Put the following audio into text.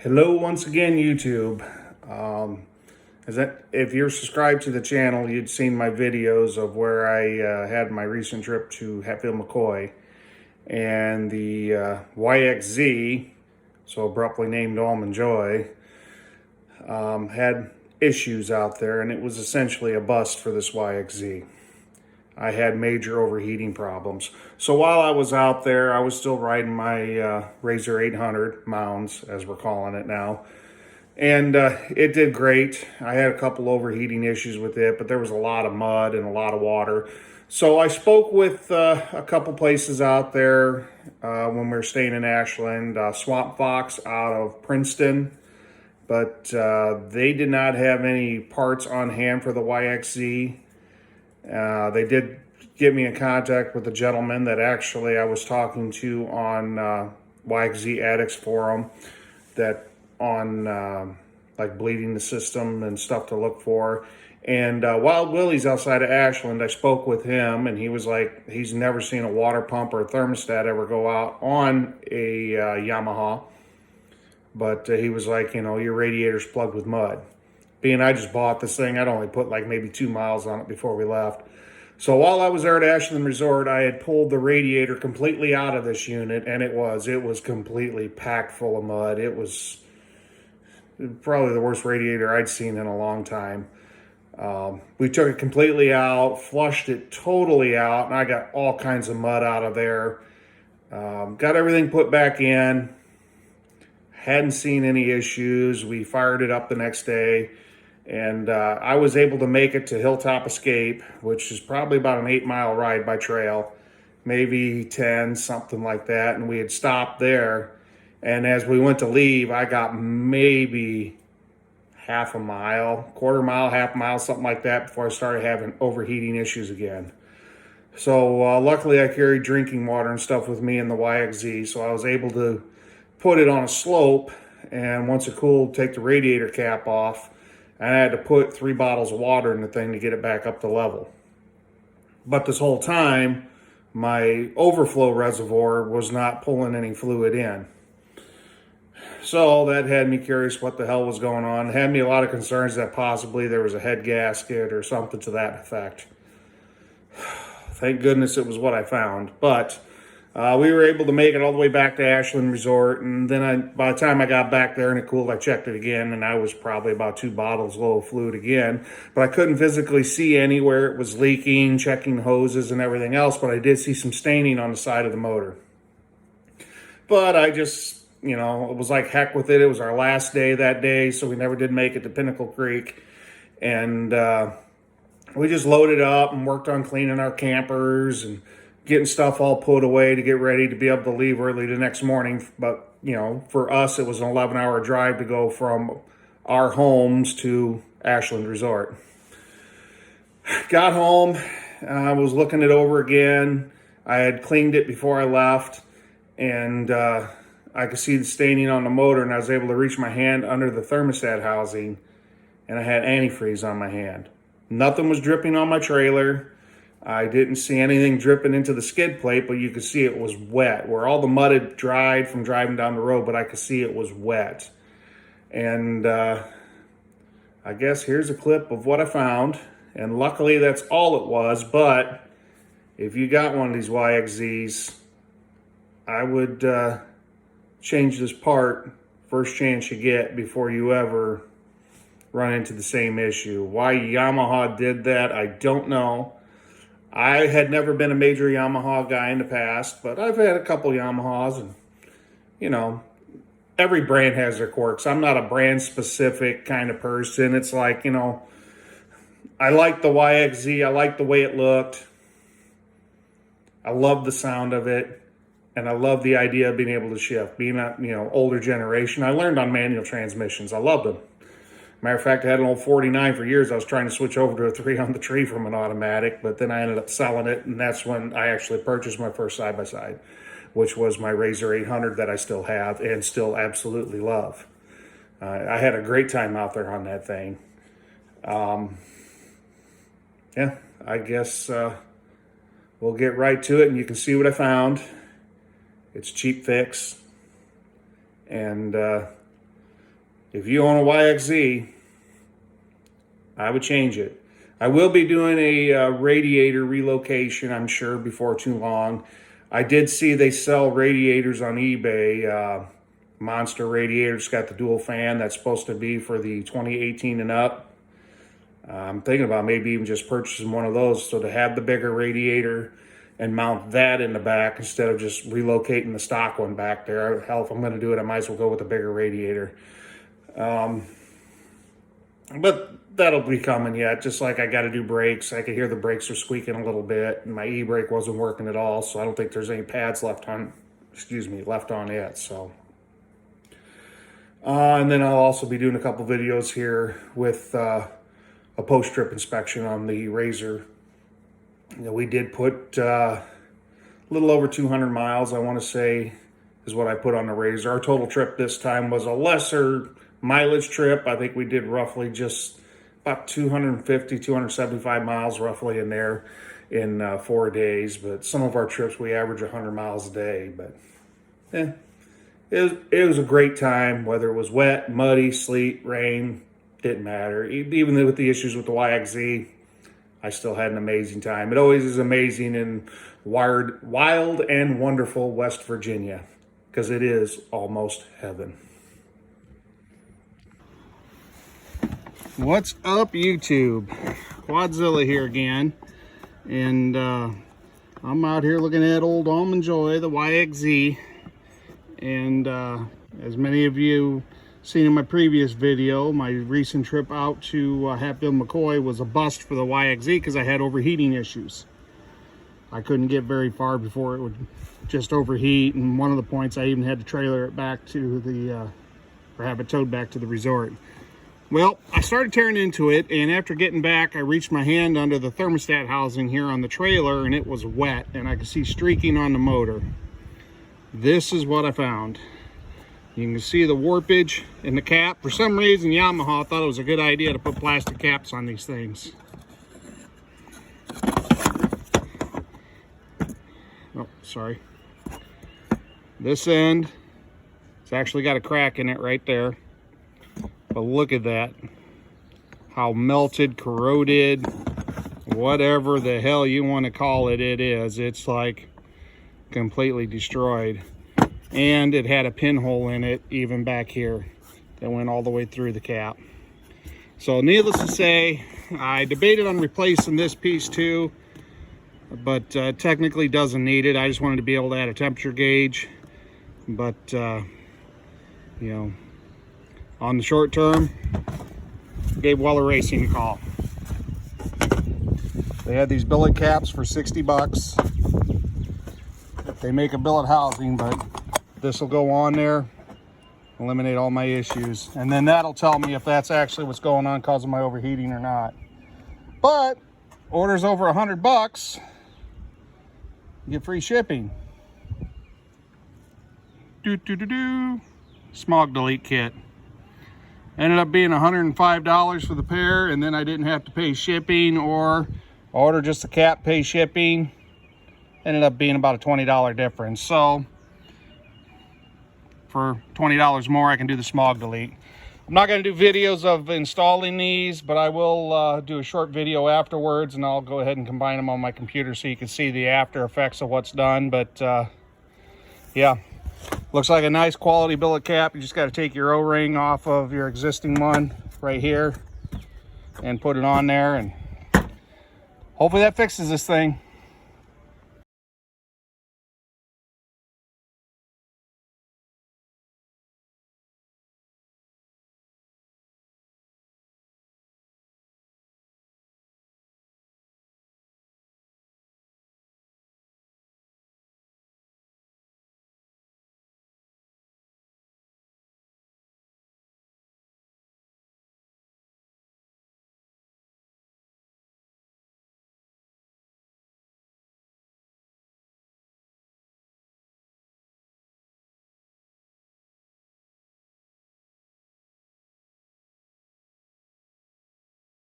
Hello once again, YouTube. If you're subscribed to the channel, you'd seen my videos of where I had my recent trip to Hatfield McCoy, and the YXZ, so abruptly named Almond Joy, had issues out there, and it was essentially a bust for this YXZ. I had major overheating problems. So while I was out there, I was still riding my Razor 800 mounds, as we're calling it now. And it did great. I had a couple overheating issues with it, but there was a lot of mud and a lot of water. So I spoke with a couple places out there when we were staying in Ashland. Swamp Fox out of Princeton, but they did not have any parts on hand for the YXZ. They did get me in contact with a gentleman that actually I was talking to on YXZ Addicts Forum, that on like bleeding the system and stuff to look for. And Wild Willie's outside of Ashland, I spoke with him, and he was like, he's never seen a water pump or a thermostat ever go out on a Yamaha. But he was like, you know, your radiator's plugged with mud. Being I just bought this thing, I'd only put like maybe 2 miles on it before we left. So while I was there at Ashland Resort, I had pulled the radiator completely out of this unit, and it was completely packed full of mud. It was probably the worst radiator I'd seen in a long time. We took it completely out, flushed it totally out, and I got all kinds of mud out of there. Got everything put back in. Hadn't seen any issues. We fired it up the next day. And I was able to make it to Hilltop Escape, which is probably about an 8-mile ride by trail, maybe 10, something like that. And we had stopped there. And as we went to leave, I got maybe half a mile, quarter mile, half mile, something like that, before I started having overheating issues again. So luckily I carried drinking water and stuff with me in the YXZ, so I was able to put it on a slope, and once it cooled, take the radiator cap off. I had to put 3 bottles of water in the thing to get it back up to level. But this whole time, my overflow reservoir was not pulling any fluid in. So that had me curious what the hell was going on. It had me a lot of concerns that possibly there was a head gasket or something to that effect. Thank goodness it was what I found. But we were able to make it all the way back to Ashland Resort, and then by the time I got back there and it cooled, I checked it again, and I was probably about 2 bottles low of fluid again. But I couldn't physically see anywhere it was leaking, checking hoses and everything else, but I did see some staining on the side of the motor. But I just, you know, it was like heck with it. It was our last day that day, so we never did make it to Pinnacle Creek. And we just loaded up and worked on cleaning our campers and getting stuff all put away to get ready to be able to leave early the next morning. But, you know, for us, it was an 11-hour drive to go from our homes to Ashland Resort. Got home, I was looking it over again. I had cleaned it before I left, and I could see the staining on the motor, and I was able to reach my hand under the thermostat housing, and I had antifreeze on my hand. Nothing was dripping on my trailer. I didn't see anything dripping into the skid plate, but you could see it was wet, where all the mud had dried from driving down the road, but I could see it was wet. And I guess here's a clip of what I found. And luckily that's all it was, but if you got one of these YXZs, I would change this part first chance you get before you ever run into the same issue. Why Yamaha did that, I don't know. I had never been a major Yamaha guy in the past, but I've had a couple Yamahas, and, you know, every brand has their quirks. I'm not a brand specific kind of person. It's like, you know, I like the YXZ. I like the way it looked. I love the sound of it, and I love the idea of being able to shift. Being a, you know, older generation, I learned on manual transmissions. I loved them. Matter of fact, I had an old 49 for years. I was trying to switch over to a 3 on the tree from an automatic, but then I ended up selling it, and that's when I actually purchased my first side-by-side, which was my Razor 800 that I still have and still absolutely love. I had a great time out there on that thing. Yeah, I guess we'll get right to it, and you can see what I found. It's a cheap fix, and if you own a YXZ, I would change it. I will be doing a radiator relocation, I'm sure, before too long. I did see they sell radiators on eBay. Monster radiators, got the dual fan that's supposed to be for the 2018 and up. I'm thinking about maybe even just purchasing one of those, so to have the bigger radiator and mount that in the back instead of just relocating the stock one back there. Hell, if I'm going to do it, I might as well go with the bigger radiator. But that'll be coming yet. Just like I got to do brakes. I could hear the brakes are squeaking a little bit, and my e-brake wasn't working at all, so I don't think there's any pads left on it. So, and then I'll also be doing a couple videos here with a post-trip inspection on the Razor. You know, we did put a little over 200 miles, I want to say, is what I put on the Razor. Our total trip this time was a lesser mileage trip. I think we did roughly just about 250, 275 miles roughly in there in 4 days. But some of our trips, we average 100 miles a day. But it was a great time, whether it was wet, muddy, sleet, rain, didn't matter. Even with the issues with the YXZ, I still had an amazing time. It always is amazing in wild and wonderful West Virginia, because it is almost heaven. What's up, YouTube? Quadzilla here again, and I'm out here looking at old Almond Joy, the YXZ, and as many of you seen in my previous video, my recent trip out to Hatfield McCoy was a bust for the YXZ because I had overheating issues. I couldn't get very far before it would just overheat, and one of the points I even had to trailer it back to the, or have it towed back to the resort. Well, I started tearing into it, and after getting back, I reached my hand under the thermostat housing here on the trailer, and it was wet, and I could see streaking on the motor. This is what I found. You can see the warpage in the cap. For some reason, Yamaha thought it was a good idea to put plastic caps on these things. Oh, sorry. This end, it's actually got a crack in it right there. But look at that. How melted, corroded, whatever the hell you want to call it, it is. It's like completely destroyed. And it had a pinhole in it, even back here, that went all the way through the cap. So needless to say, I debated on replacing this piece too, but technically doesn't need it. I just wanted to be able to add a temperature gauge. But, you know, on the short term, gave Weller Racing a call. They had these billet caps for 60 bucks. They make a billet housing, but this will go on there, eliminate all my issues, and then that'll tell me if that's actually what's going on causing my overheating or not. But orders over 100 bucks, you get free shipping. Smog delete kit. Ended up being $105 for the pair, and then I didn't have to pay shipping or order just the cap, pay shipping. Ended up being about a $20 difference. So for $20 more, I can do the smog delete. I'm not going to do videos of installing these, but I will do a short video afterwards, and I'll go ahead and combine them on my computer so you can see the after effects of what's done. But yeah, looks like a nice quality billet cap. You just got to take your O-ring off of your existing one right here and put it on there, and hopefully that fixes this thing.